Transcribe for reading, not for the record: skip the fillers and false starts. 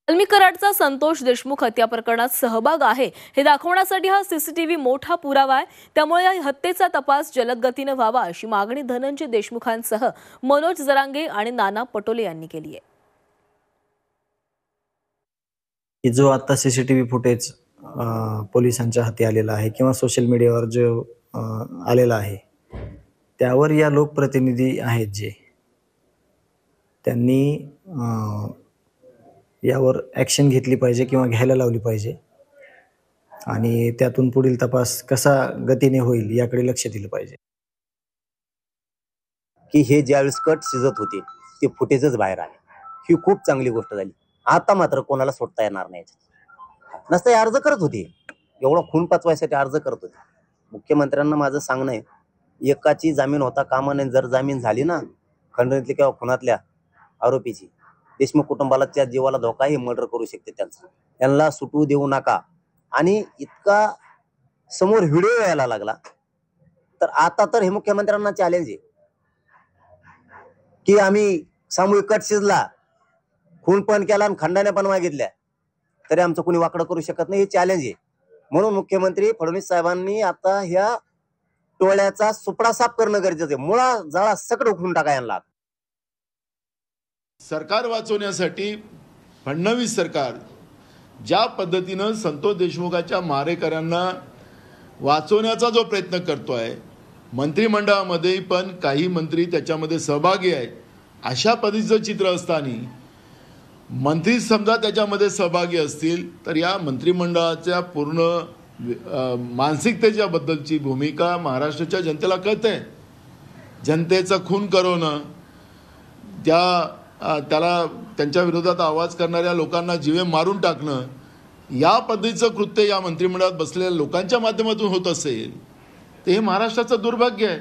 वाल्मी कराडचा संतोष देशमुख हत्या प्रकरणात सहभाग आहे हे दाखवण्यासाठी हा सीसीटीव्ही मोठा पुरावा आहे। त्यामुळे या हत्येचा तपास जलद गतीने व्हावा अशी मागणी धनंजय देशमुखांसह मनोज जरांगे आणि नाना पटोले यांनी केली आहे। जो आता सीसीटीव्ही फुटेज पोलिसांच्या हाती आलेला आहे किंवा सोशल मीडियावर जो आलेला आहे त्यावर या लोकप्रतिनिधी आहेत जे त्यांनी यावर ॲक्शन घेतली पाहिजे किंवा घ्यायला लावली पाहिजे आणि त्यातून पुढील तपास कसा गतीने होईल याकडे लक्ष दिलं पाहिजे। की हे ज्यावेळेस कट शिजत होते ते फुटेजच बाहेर आले, ही खूप चांगली गोष्ट झाली। आता मात्र कोणाला सोडता येणार नाही। नसते अर्ज करत होते, एवढा खून पचवायसाठी अर्ज करत होते। मुख्यमंत्र्यांना माझं सांगणं आहे, एकाची जामीन होता कामा नये। जर जामीन झाली ना खंडणीतली किंवा खुनातल्या आरोपीची, देशमुख कुटुंबाला त्या जीवाला धोका हे मर्डर करू शकते त्यांचा, यांना सुटू देऊ नका। आणि इतका समोर व्हिडिओ यायला लागला तर आता तर हे मुख्यमंत्र्यांना चॅलेंज आहे की आम्ही सामूहिक कट शिजला, खून पण केला आणि खंडाने पण मागितल्या तरी आमचं कोणी वाकडं करू शकत नाही, हे चॅलेंज आहे। म्हणून मुख्यमंत्री फडणवीस साहेबांनी आता ह्या टोळ्याचा सुपडा साफ करणं गरजेचं आहे, मुळा जाळा सकट उखडून टाका यांना। सरकार वाचवण्यासाठी फडणवीस सरकार ज्या पद्धतीनं संतोष देशमुखाच्या मारेकऱ्यांना वाचवण्याचा जो प्रयत्न करतोय, मंत्रिमंडळामध्ये पण काही मंत्री त्याच्यामध्ये सहभागी आहेत, अशा पद्धतीचं चित्र असताना मंत्री समजा त्याच्यामध्ये सहभागी असतील तर या मंत्रिमंडळाच्या पूर्ण मानसिकतेच्या बद्दलची भूमिका महाराष्ट्राच्या जनतेला कळते। जनतेचा खून करवणं, त्याला त्यांच्या विरोधात आवाज करणाऱ्या लोकांना जीवे मारून टाकणं, या पद्धतीचं कृत्य या मंत्रिमंडळात बसलेल्या लोकांच्या माध्यमातून होत असेल ते हे महाराष्ट्राचं दुर्भाग्य आहे।